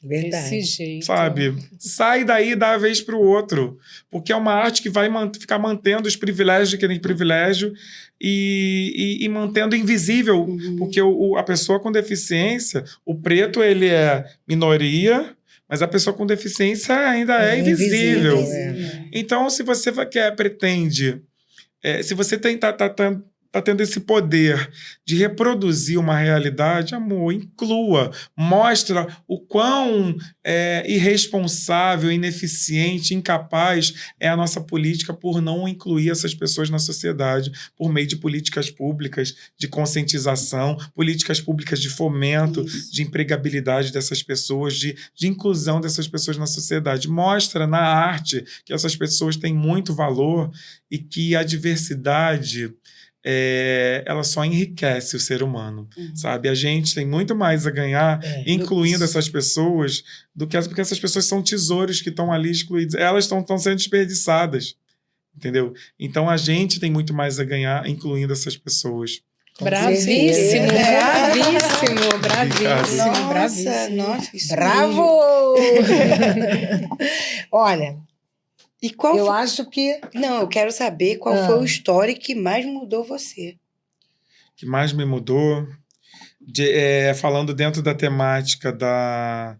Verdade. Desse jeito. Sabe? Sai daí e dá a vez para o outro. Porque é uma arte que vai ficar mantendo os privilégios de quem tem privilégio e mantendo invisível. Porque a pessoa com deficiência, o preto, ele é minoria, mas a pessoa com deficiência ainda é invisível. Então, se você pretende... se você tá tendo esse poder de reproduzir uma realidade, amor, inclua. Mostra o quão irresponsável, ineficiente, incapaz é a nossa política por não incluir essas pessoas na sociedade, por meio de políticas públicas de conscientização, políticas públicas de fomento, de empregabilidade dessas pessoas, de inclusão dessas pessoas na sociedade. Mostra na arte que essas pessoas têm muito valor e que a diversidade... ela só enriquece o ser humano, sabe? A gente tem muito mais a ganhar incluindo essas pessoas porque essas pessoas são tesouros que estão ali excluídos. Elas estão sendo desperdiçadas, entendeu? Então a gente tem muito mais a ganhar incluindo essas pessoas. Bravíssimo, bravíssimo. Nossa, isso Bravo! Olha... E qual eu acho que... Não, eu quero saber qual foi o story que mais mudou você. Que mais me mudou? Falando dentro da temática da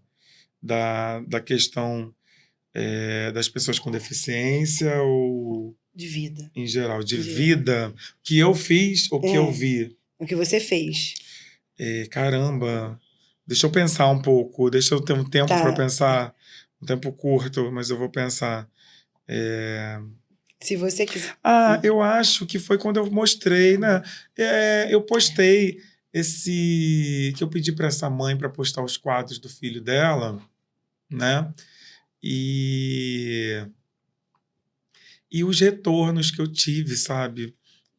questão das pessoas com deficiência ou... De vida. Em geral, de vida. Que eu fiz ou que eu vi? O que você fez. Caramba. Deixa eu pensar um pouco. Deixa eu ter um tempo para pensar. Um tempo curto, mas eu vou pensar. Se você quiser. Eu acho que foi quando eu mostrei, né? Eu postei que eu pedi para essa mãe para postar os quadros do filho dela, né? E os retornos que eu tive, sabe?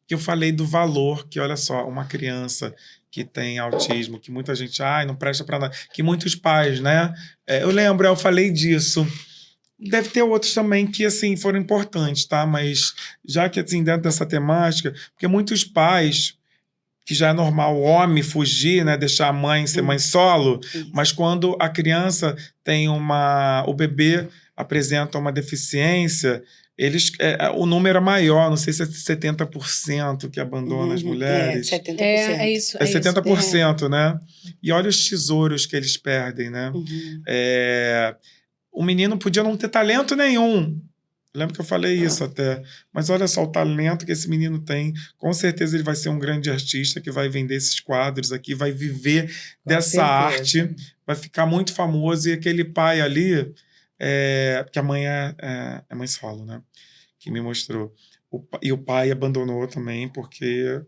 Que eu falei do valor, que olha só, uma criança que tem autismo, que muita gente, não presta para nada, que muitos pais, né? Eu falei disso. Deve ter outros também que, assim, foram importantes, tá? Mas já que, assim, dentro dessa temática, porque muitos pais, que já é normal o homem fugir, né? Deixar a mãe ser mãe solo, mas quando a criança tem o bebê apresenta uma deficiência, o número é maior, não sei se é 70% que abandona as mulheres. 70%. É isso. É 70%, né? E olha os tesouros que eles perdem, né? O menino podia não ter talento nenhum. Lembro que eu falei isso até. Mas olha só o talento que esse menino tem. Com certeza ele vai ser um grande artista que vai vender esses quadros aqui, vai viver dessa arte, vai ficar muito famoso. E aquele pai ali, porque a mãe é mãe solo, né? Que me mostrou. E o pai abandonou também, porque...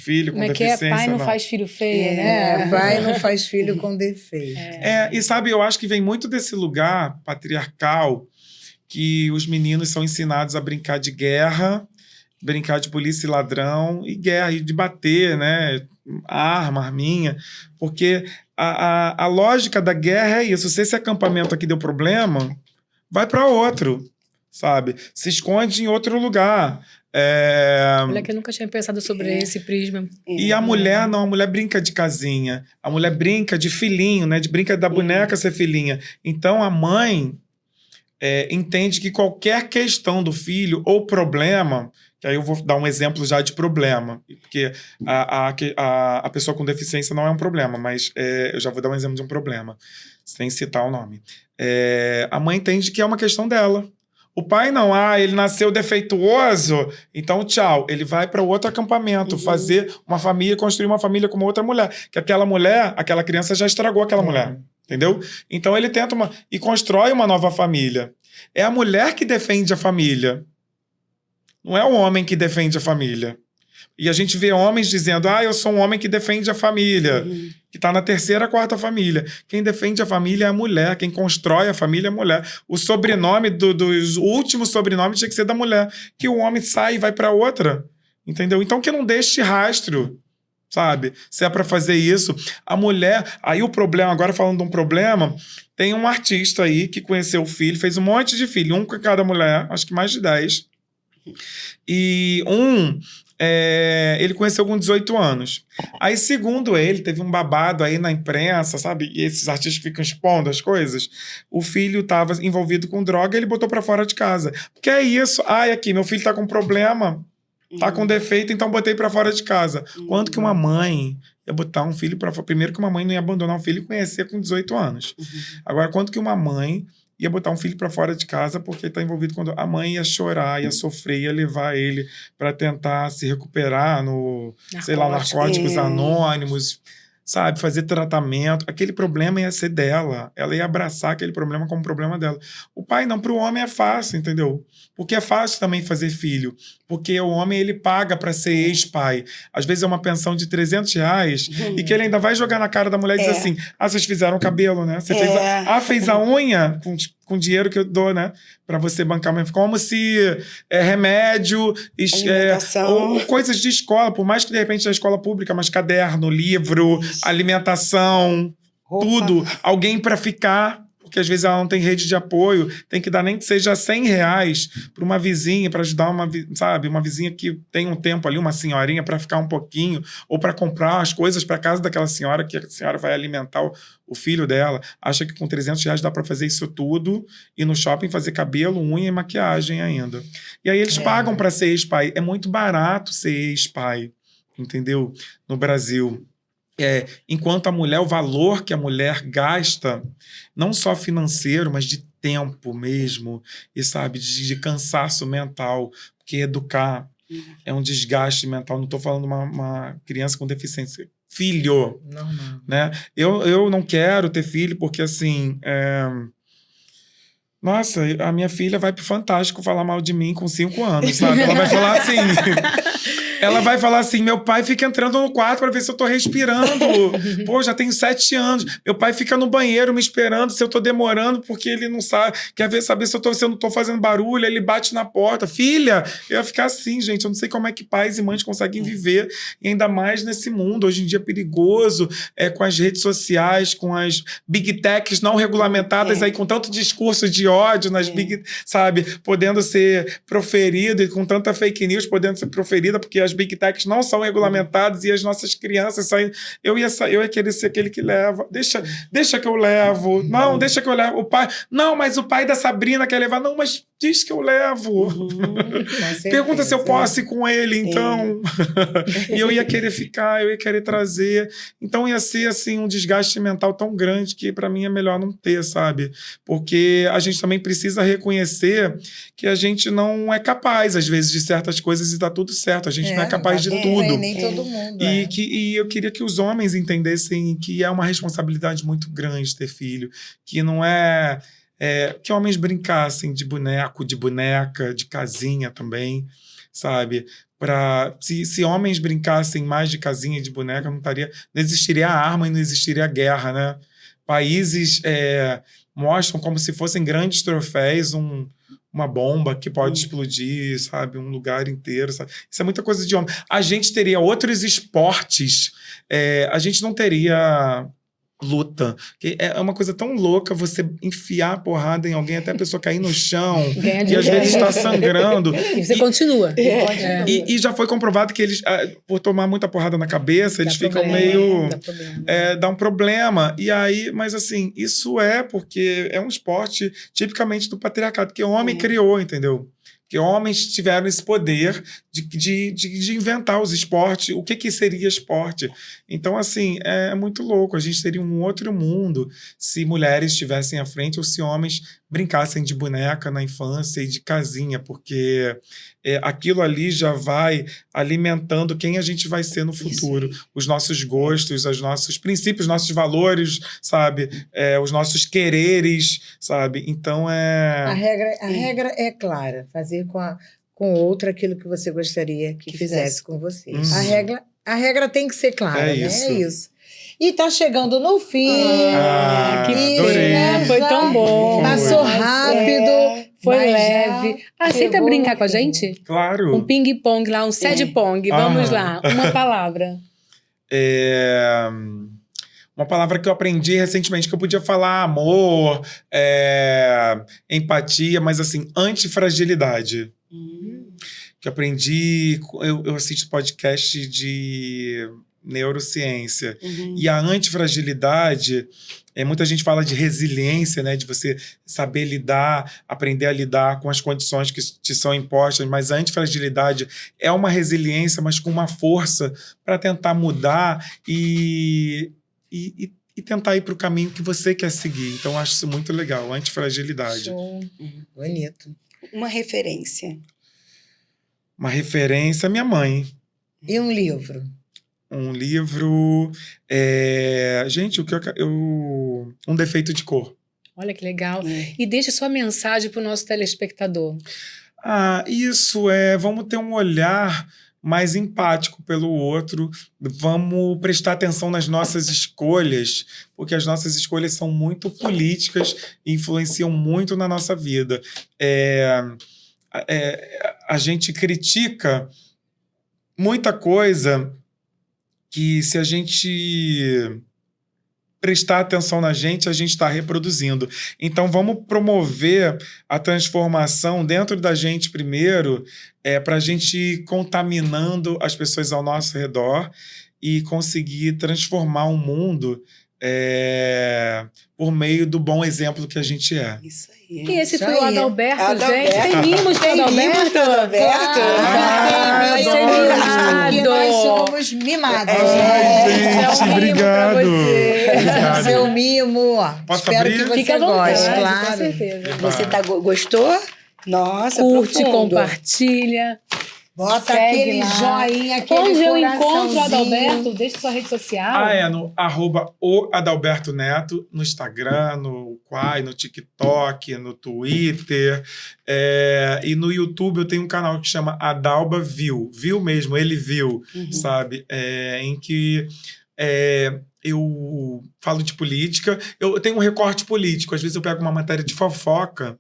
filho com deficiência... Pai não faz filho feio, né? Pai não faz filho com defeito. E sabe, eu acho que vem muito desse lugar patriarcal que os meninos são ensinados a brincar de guerra, brincar de polícia e ladrão, e guerra, e de bater, né? Arminha. Porque a lógica da guerra é isso. Se esse acampamento aqui deu problema, vai para outro. Sabe? Se esconde em outro lugar. Olha que eu nunca tinha pensado sobre esse prisma. E a mulher, não, a mulher brinca de casinha. A mulher brinca de filhinho, né? Brinca da boneca ser filhinha. Então, a mãe, entende que qualquer questão do filho ou problema, que aí eu vou dar um exemplo já de problema, porque a pessoa com deficiência não é um problema, mas eu já vou dar um exemplo de um problema, sem citar o nome. A mãe entende que é uma questão dela. O pai não, ele nasceu defeituoso, então tchau. Ele vai para outro acampamento, fazer uma família, construir uma família com uma outra mulher. Que aquela mulher, aquela criança já estragou aquela mulher, entendeu? Então ele tenta e constrói uma nova família. É a mulher que defende a família. Não é o homem que defende a família. E a gente vê homens dizendo, eu sou um homem que defende a família, que está na 3ª, 4ª família. Quem defende a família é a mulher, quem constrói a família é a mulher. O sobrenome dos últimos sobrenomes tinha que ser da mulher, que o homem sai e vai para outra, entendeu? Então que não deixe rastro, sabe? Se é para fazer isso, a mulher... Aí o problema, agora falando de um problema, tem um artista aí que conheceu o filho, fez um monte de filho, um com cada mulher, acho que mais de 10. E ele conheceu com 18 anos. Aí, segundo ele, teve um babado aí na imprensa, sabe? E esses artistas ficam expondo as coisas. O filho estava envolvido com droga e ele botou pra fora de casa. Porque é isso. Aqui, meu filho tá com problema, tá com defeito, então botei pra fora de casa. Quando que uma mãe ia botar um filho pra fora? Primeiro que uma mãe não ia abandonar um filho e conhecer com 18 anos. Agora, quando que uma mãe ia botar um filho para fora de casa porque está envolvido com... A mãe ia chorar, ia sofrer, ia levar ele para tentar se recuperar no, narcóticos anônimos, sabe? Fazer tratamento. Aquele problema ia ser dela. Ela ia abraçar aquele problema como problema dela. O pai não, para o homem é fácil, entendeu? Porque é fácil também fazer filho. Porque o homem, ele paga para ser ex-pai. Às vezes é uma pensão de R$300 e que ele ainda vai jogar na cara da mulher e dizer assim, vocês fizeram o cabelo, né? Você fez a unha com dinheiro que eu dou, né? Para você bancar. Como se remédio, ou coisas de escola, por mais que de repente na escola pública, mas caderno, livro, alimentação, roupa, tudo. Alguém para ficar... Porque às vezes ela não tem rede de apoio, tem que dar nem que seja R$100 para uma vizinha, para ajudar uma vizinha que tem um tempo ali, uma senhorinha para ficar um pouquinho, ou para comprar as coisas para casa daquela senhora, que a senhora vai alimentar o filho dela. Acha que com R$300 dá para fazer isso tudo, e no shopping fazer cabelo, unha e maquiagem ainda. E aí eles pagam para ser ex-pai. É muito barato ser ex-pai, entendeu? No Brasil. Enquanto a mulher, o valor que a mulher gasta, não só financeiro, mas de tempo mesmo, e sabe, de cansaço mental, porque educar é um desgaste mental. Não estou falando uma criança com deficiência. Filho, né? Eu não quero ter filho porque, assim... Nossa, a minha filha vai pro Fantástico falar mal de mim com 5 anos, sabe? Ela vai falar assim... Ela vai falar assim, meu pai fica entrando no quarto para ver se eu tô respirando. Pô, já tenho 7 anos. Meu pai fica no banheiro me esperando se eu tô demorando, porque ele não sabe, saber se eu não tô fazendo barulho, aí ele bate na porta. Filha, eu ia ficar assim, gente. Eu não sei como é que pais e mães conseguem viver, e ainda mais nesse mundo, hoje em dia perigoso, com as redes sociais, com as big techs não regulamentadas, aí com tanto discurso de ódio nas big, sabe, podendo ser proferido, e com tanta fake news podendo ser proferida, porque as big techs não são regulamentadas e as nossas crianças saem... Eu ia querer ser aquele que leva. Deixa que eu levo. Não, deixa que eu levo. O pai... Não, mas o pai da Sabrina quer levar. Não, mas diz que eu levo. Pergunta se eu posso ir com ele, então. E eu ia querer ficar, eu ia querer trazer. Então ia ser, assim, um desgaste mental tão grande que para mim é melhor não ter, sabe? Porque a gente também precisa reconhecer que a gente não é capaz, às vezes, de certas coisas e tá tudo certo. A gente não é capaz de tudo. Nem todo mundo. E eu queria que os homens entendessem que é uma responsabilidade muito grande ter filho, que não é... que homens brincassem de boneco, de boneca, de casinha também, sabe? Se homens brincassem mais de casinha e de boneca, não existiria a arma e não existiria a guerra, né? Países mostram como se fossem grandes troféus, uma bomba que pode explodir, sabe? Um lugar inteiro, sabe? Isso é muita coisa de homem. A gente teria outros esportes, a gente não teria luta. Que é uma coisa tão louca você enfiar a porrada em alguém até a pessoa cair no chão e às vezes está sangrando. E você continua. E já foi comprovado que eles, por tomar muita porrada na cabeça, eles ficam meio... dá um problema. E aí, mas assim, isso porque é um esporte tipicamente do patriarcado, que o homem criou, entendeu? Que homens tiveram esse poder de inventar os esportes, o que seria esporte. Então, assim, é muito louco. A gente teria um outro mundo se mulheres estivessem à frente ou se homens brincassem de boneca na infância e de casinha, porque aquilo ali já vai alimentando quem a gente vai ser no futuro. Os nossos gostos, os nossos princípios, os nossos valores, sabe? Os nossos quereres, sabe? Então, A regra é clara. Fazer com outro aquilo que você gostaria que fizesse com você. A regra tem que ser clara, né? É isso. E tá chegando no fim. Que adorei. pena, foi tão bom. Passou rápido. Foi mas leve. Aceita chegou brincar no com a fim. gente? claro. Um ping-pong lá, um sad-pong. Vamos lá. Uma palavra. Uma palavra que eu aprendi recentemente, que eu podia falar amor, empatia, mas assim, antifragilidade. Que eu aprendi... Eu assisto podcast de neurociência. E a antifragilidade... muita gente fala de resiliência, né? De você saber lidar, aprender a lidar com as condições que te são impostas, mas a antifragilidade é uma resiliência, mas com uma força para tentar mudar e tentar ir para o caminho que você quer seguir. Então, eu acho isso muito legal, antifragilidade. Bonito. Uma referência. Uma referência, minha mãe. E um livro? Um livro... Gente, Um Defeito de Cor. Olha que legal. E deixa sua mensagem para o nosso telespectador. Isso vamos ter um olhar mais empático pelo outro, vamos prestar atenção nas nossas escolhas, porque as nossas escolhas são muito políticas e influenciam muito na nossa vida. A gente critica muita coisa que, se a gente prestar atenção na gente, a gente está reproduzindo. Então, vamos promover a transformação dentro da gente primeiro, para a gente ir contaminando as pessoas ao nosso redor e conseguir transformar o mundo por meio do bom exemplo que a gente é. Isso aí. E esse foi o Adalberto, gente. Adalberto. Tem mimos pro Adalberto? Vai ser mimado. E nós somos mimados. Gente, obrigado. Obrigado. Seu mimo. Posso Espero abrir? que você Fica à vontade, goste, com claro. certeza. Você gostou? Nossa, Curte, profundo. compartilha. Bota Segue aquele lá. joinha, aquele Onde eu encontro o coraçãozinho. Adalberto? Deixa sua rede social. No @oAdalberto Neto, no Instagram, no Quai, no TikTok, no Twitter. E no YouTube eu tenho um canal que chama Adalba Viu. Viu mesmo, ele viu, sabe? Em que eu falo de política. Eu tenho um recorte político. Às vezes eu pego uma matéria de fofoca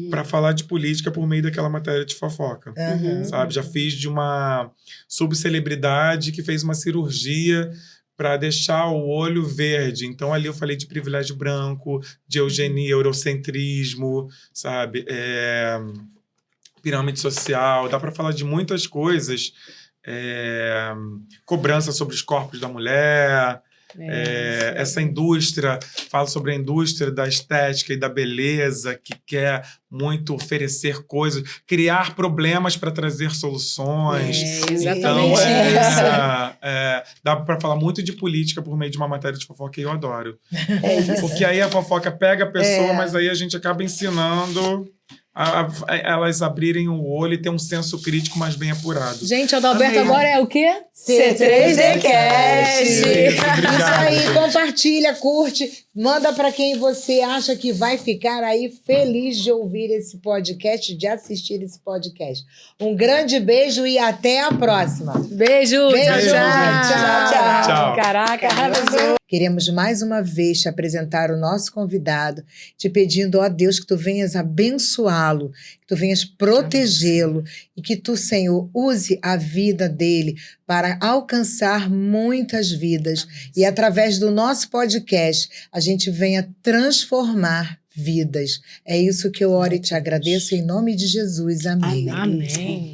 para falar de política por meio daquela matéria de fofoca, sabe? Já fiz de uma subcelebridade que fez uma cirurgia para deixar o olho verde. Então, ali eu falei de privilégio branco, de eugenia, eurocentrismo, sabe? Pirâmide social. Dá para falar de muitas coisas. Cobrança sobre os corpos da mulher. Essa indústria, falo sobre a indústria da estética e da beleza, que quer muito oferecer coisas, criar problemas para trazer soluções. Exatamente dá para falar muito de política por meio de uma matéria de fofoca e eu adoro. Isso. Porque aí a fofoca pega a pessoa, mas aí a gente acaba ensinando a elas abrirem o olho e ter um senso crítico mais bem apurado. Gente, o Adalberto Amei. agora é o quê? C3Dcast. Isso aí, compartilha, curte, manda para quem você acha que vai ficar aí feliz de ouvir esse podcast, de assistir esse podcast. Um grande beijo e até a próxima. Beijo. Beijo, Tchau. tchau. Caraca, arrasou. Queremos mais uma vez te apresentar o nosso convidado, te pedindo, ó Deus, que tu venhas abençoá-lo, que tu venhas protegê-lo e que tu, Senhor, use a vida dele para alcançar muitas vidas. E através do nosso podcast, a gente venha transformar vidas. É isso que eu oro e te agradeço em nome de Jesus. Amém. Amém.